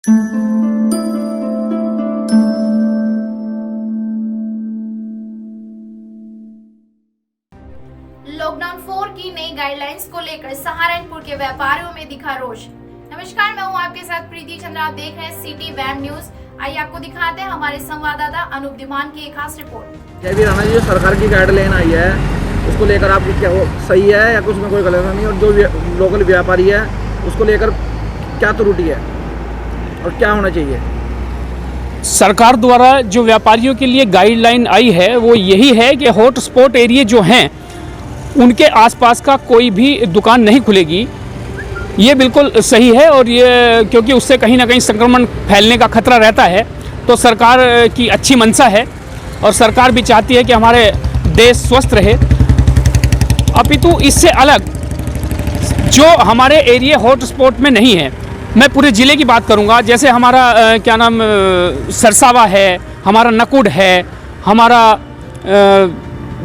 Lockdown 4 की नई guidelines को लेकर सहारनपुर के व्यापारियों में दिखा रोष। नमस्कार, मैं हूं आपके साथ प्रीति चंद्रा। आप देख रहे हैं सिटी वैम न्यूज। आइए आपको दिखाते हैं हमारे संवाददाता अनूप धीमान की एक खास रिपोर्ट। जय भी राणा जी, जो सरकार की गाइडलाइन आई है उसको लेकर आपको क्या वो सही है या कुछ में कोई गलत नहीं, और जो लोकल व्यापारी है उसको लेकर क्या त्रुटि है और क्या होना चाहिए? सरकार द्वारा जो व्यापारियों के लिए गाइडलाइन आई है वो यही है कि हॉट स्पॉट एरिया जो हैं उनके आसपास का कोई भी दुकान नहीं खुलेगी। ये बिल्कुल सही है, और ये क्योंकि उससे कहीं ना कहीं संक्रमण फैलने का खतरा रहता है। तो सरकार की अच्छी मंशा है और सरकार भी चाहती है कि हमारे देश स्वस्थ रहे। अपितु इससे अलग जो हमारे एरिया हॉट स्पॉट में नहीं है, मैं पूरे ज़िले की बात करूंगा। जैसे हमारा क्या नाम सरसावा है, हमारा नकुड़ है, हमारा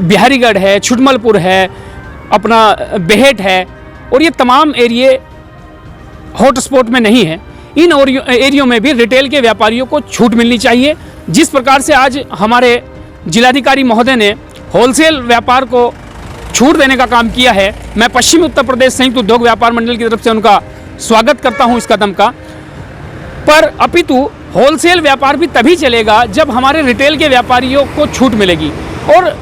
बिहारीगढ़ है, छुटमलपुर है, अपना बेहेट है, और ये तमाम एरिए हॉट स्पॉट में नहीं है। इन एरियो में भी रिटेल के व्यापारियों को छूट मिलनी चाहिए। जिस प्रकार से आज हमारे जिलाधिकारी महोदय ने होलसेल व्यापार को छूट देने का काम किया है, मैं पश्चिमी उत्तर प्रदेश संयुक्त उद्योग व्यापार मंडल की तरफ से उनका स्वागत करता हूं इस कदम का। पर अपितु होलसेल व्यापार भी तभी चलेगा जब हमारे रिटेल के व्यापारियों को छूट मिलेगी, और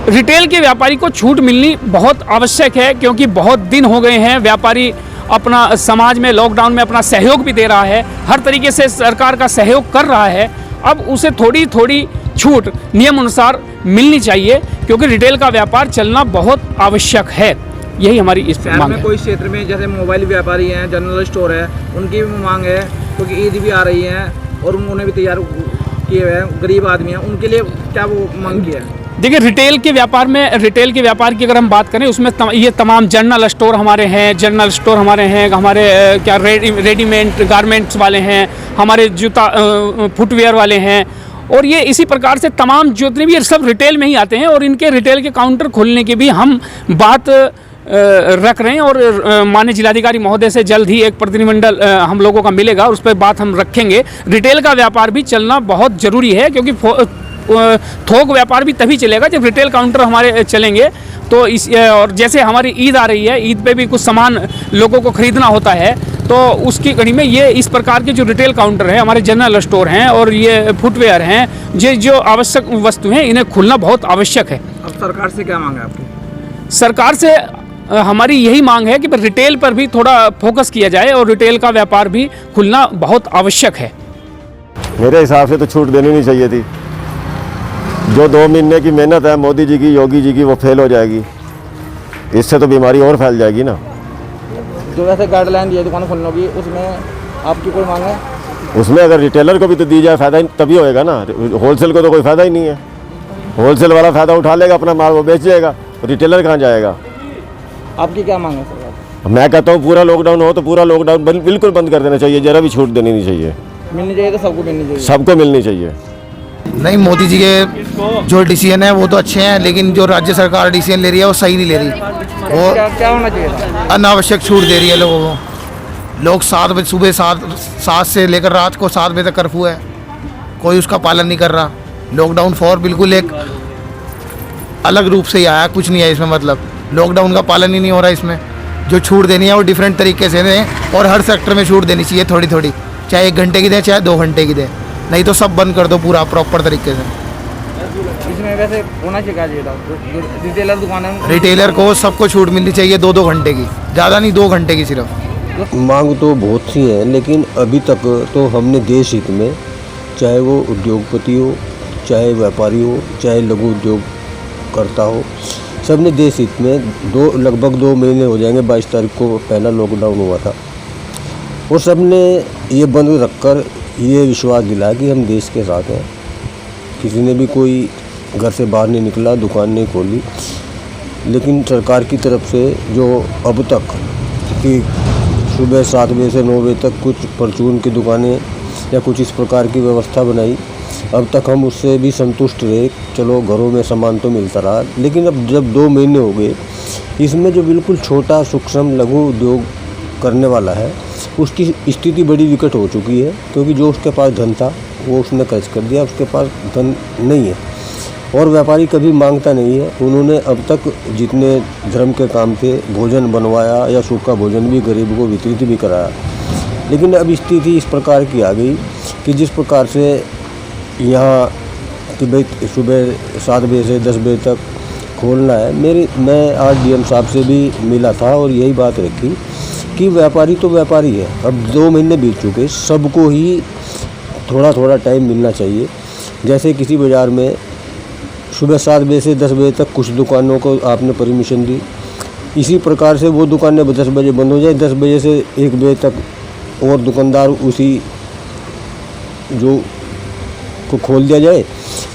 रिटेल के व्यापारी को छूट मिलनी बहुत आवश्यक है, क्योंकि बहुत दिन हो गए हैं व्यापारी अपना समाज में लॉकडाउन में अपना सहयोग भी दे रहा है, हर तरीके से सरकार का सहयोग कर रहा है। अब उसे थोड़ी थोड़ी छूट नियम अनुसार मिलनी चाहिए, क्योंकि रिटेल का व्यापार चलना बहुत आवश्यक है। यही हमारी इस शहर मांग में है। कोई क्षेत्र में जैसे मोबाइल व्यापारी हैं, जनरल स्टोर है, उनकी भी मांग है, क्योंकि ईद भी आ रही है और उन्होंने भी तैयार किए हुए हैं, गरीब आदमी हैं, उनके लिए क्या वो मांग की है? देखिए, रिटेल के व्यापार की अगर हम बात करें, उसमें ये तमाम जनरल स्टोर हमारे हैं, हमारे क्या रेडीमेड गारमेंट्स वाले हैं, हमारे जूता फुटवेयर वाले हैं, और ये इसी प्रकार से तमाम जितने भी सब रिटेल में ही आते हैं। और इनके रिटेल के काउंटर खोलने की भी हम बात रख रहे हैं, और माननीय जिलाधिकारी महोदय से जल्द ही एक प्रतिनिधिमंडल हम लोगों का मिलेगा और उस पर बात हम रखेंगे। रिटेल का व्यापार भी चलना बहुत ज़रूरी है, क्योंकि थोक व्यापार भी तभी चलेगा जब रिटेल काउंटर हमारे चलेंगे। तो और जैसे हमारी ईद आ रही है, ईद पे भी कुछ सामान लोगों को ख़रीदना होता है, तो उसकी कड़ी में ये इस प्रकार के जो रिटेल काउंटर हैं, हमारे जनरल स्टोर हैं और ये फुटवेयर हैं, ये जो आवश्यक वस्तु हैं, इन्हें खुलना बहुत आवश्यक है। अब सरकार से क्या मांग है आपकी? सरकार से हमारी यही मांग है कि रिटेल पर भी थोड़ा फोकस किया जाए और रिटेल का व्यापार भी खुलना बहुत आवश्यक है। मेरे हिसाब से तो छूट देनी नहीं चाहिए थी। जो 2 महीने की मेहनत है मोदी जी की, योगी जी की, वो फेल हो जाएगी। इससे तो बीमारी और फैल जाएगी ना। जो वैसे गाइडलाइन दी है दुकान खोलने की, उसमें आपकी कोई मांग है? उसमें अगर रिटेलर को भी तो दी जाए, फ़ायदा तभी होएगा ना। होलसेल को तो कोई फ़ायदा ही नहीं है। होलसेल वाला फ़ायदा उठा लेगा, अपना माल वो बेच जाएगा, रिटेलर कहाँ जाएगा? आपकी क्या मांग है सरकार? मैं कहता हूँ पूरा लॉकडाउन हो तो पूरा लॉकडाउन बिल्कुल बंद कर देना चाहिए, ज़रा भी छूट देनी नहीं चाहिए। मिलनी चाहिए तो सबको मिलनी चाहिए। सबको मिलनी चाहिए। नहीं, मोदी जी के जो डिसीजन है वो तो अच्छे हैं, लेकिन जो राज्य सरकार डिसीजन ले रही है वो सही नहीं ले रही। वो क्या होना चाहिए? अनावश्यक छूट दे रही है लोगों को। लोग 7 बजे सुबह 7 से लेकर रात को 7 बजे तक कर्फ्यू है, कोई उसका पालन नहीं कर रहा। लॉकडाउन 4 बिल्कुल एक अलग रूप से ही आया, कुछ नहीं है इसमें, मतलब लॉकडाउन का पालन ही नहीं हो रहा इसमें। जो छूट देनी है वो डिफरेंट तरीके से दें, और हर सेक्टर में छूट देनी चाहिए थोड़ी थोड़ी, चाहे 1 घंटे की दें चाहे 2 घंटे की दें, नहीं तो सब बंद कर दो पूरा प्रॉपर तरीके से। इसमें वैसे होना चाहिए था रिटेलर दुकान है, रिटेलर को सबको छूट मिलनी चाहिए 2-2 घंटे की, ज़्यादा नहीं, 2 घंटे की सिर्फ। मांग तो बहुत सी है, लेकिन अभी तक तो हमने देश हित में, चाहे वो उद्योगपति हो, चाहे व्यापारी हो, चाहे लघु उद्योग करता हो, सबने देश हित में लगभग 2 महीने हो जाएंगे। 22 तारीख को पहला लॉकडाउन हुआ था, और सबने ये बंद रखकर ये विश्वास दिलाया कि हम देश के साथ हैं। किसी ने भी कोई घर से बाहर नहीं निकला, दुकान नहीं खोली। लेकिन सरकार की तरफ से जो अब तक कि सुबह 7 बजे से 9 बजे तक कुछ परचून की दुकानें या कुछ इस प्रकार की व्यवस्था बनाई, अब तक हम उससे भी संतुष्ट रहे। चलो, घरों में सामान तो मिलता रहा, लेकिन अब जब 2 महीने हो गए, इसमें जो बिल्कुल छोटा सूक्ष्म लघु उद्योग करने वाला है उसकी स्थिति बड़ी विकट हो चुकी है, क्योंकि जो उसके पास धन था वो उसने खर्च कर दिया, उसके पास धन नहीं है और व्यापारी कभी मांगता नहीं है। उन्होंने अब तक जितने धर्म के काम थे, भोजन बनवाया या सूखा भोजन भी गरीब को वितरित भी कराया, लेकिन अब स्थिति इस प्रकार की आ गई कि जिस प्रकार से यहाँ कि भाई सुबह 7 बजे से 10 बजे तक खोलना है। मैं आज डीएम साहब से भी मिला था और यही बात रखी कि व्यापारी तो व्यापारी है, अब 2 महीने बीत चुके, सबको ही थोड़ा थोड़ा टाइम मिलना चाहिए। जैसे किसी बाज़ार में सुबह 7 बजे से 10 बजे तक कुछ दुकानों को आपने परमिशन दी, इसी प्रकार से वो दुकानें 10 बजे बंद हो जाए, 10 बजे से 1 बजे तक और दुकानदार उसी जो को खोल दिया जाए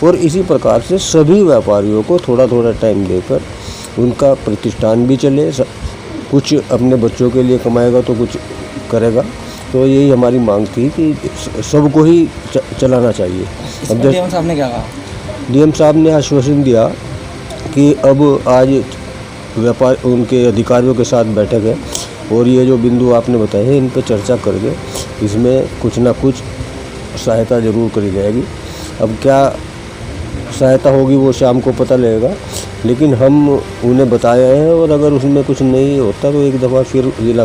और इसी प्रकार से सभी व्यापारियों को थोड़ा थोड़ा टाइम देकर उनका प्रतिष्ठान भी चले, कुछ अपने बच्चों के लिए कमाएगा तो कुछ करेगा। तो यही हमारी मांग थी कि सबको ही चलाना चाहिए। अब डीएम साहब ने क्या कहा? डीएम साहब ने आश्वासन दिया कि अब आज व्यापार उनके अधिकारियों के साथ बैठक है और ये जो बिंदु आपने बताए हैं इन पर चर्चा करके इसमें कुछ ना कुछ सहायता ज़रूर करी जाएगी। अब क्या सहायता होगी वो शाम को पता लगेगा, लेकिन हम उन्हें बताया है और अगर उसमें कुछ नहीं होता तो एक दफ़ा फिर जिला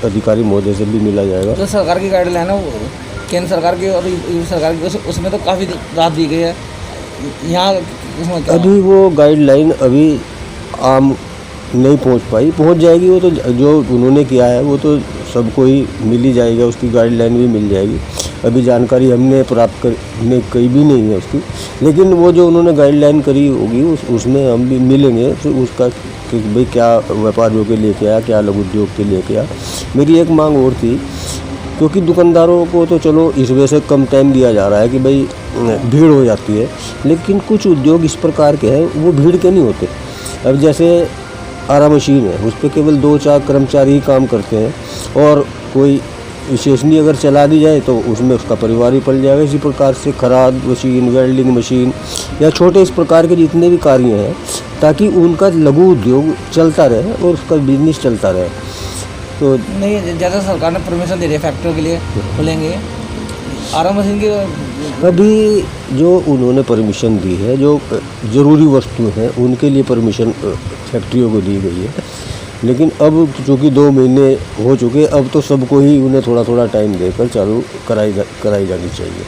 अधिकारी महोदय से भी मिला जाएगा। जो सरकार की गाइडलाइन है वो केंद्र सरकार की और सरकार की, उसमें तो काफ़ी राहत दी गई है। यहाँ अभी वो गाइडलाइन अभी आम नहीं पहुँच पाई, पहुँच जाएगी। वो तो जो उन्होंने किया है वो तो सबको ही मिल ही जाएगा, उसकी गाइडलाइन भी मिल जाएगी। अभी जानकारी हमने प्राप्त करने कहीं भी नहीं है उसकी, लेकिन वो जो उन्होंने गाइडलाइन करी होगी उसमें हम भी मिलेंगे तो उसका कि भाई क्या व्यापारियों के लिए क्या, क्या लघु उद्योग के लिए क्या। मेरी एक मांग और थी, क्योंकि दुकानदारों को तो चलो इस वजह से कम टाइम दिया जा रहा है कि भाई भीड़ हो जाती है, लेकिन कुछ उद्योग इस प्रकार के हैं वो भीड़ के नहीं होते। अब जैसे आरा मशीन है, उस पर केवल 2-4 कर्मचारी ही काम करते हैं और कोई विशेषणी अगर चला दी जाए तो उसमें उसका परिवार ही पल जाएगा। इसी प्रकार से खराद मशीन, वेल्डिंग मशीन या छोटे इस प्रकार के जितने भी कार्य हैं, ताकि उनका लघु उद्योग चलता रहे और उसका बिजनेस चलता रहे। तो नहीं, जैसा सरकार ने परमिशन दे रही है फैक्ट्रियों के लिए खुलेंगे, आरा मशीन की अभी जो उन्होंने परमिशन दी है, जो ज़रूरी वस्तु हैं उनके लिए परमिशन फैक्ट्रियों को दी गई है, लेकिन अब चूँकि 2 महीने हो चुके, अब तो सबको ही उन्हें थोड़ा थोड़ा टाइम देकर चालू कराई जानी चाहिए।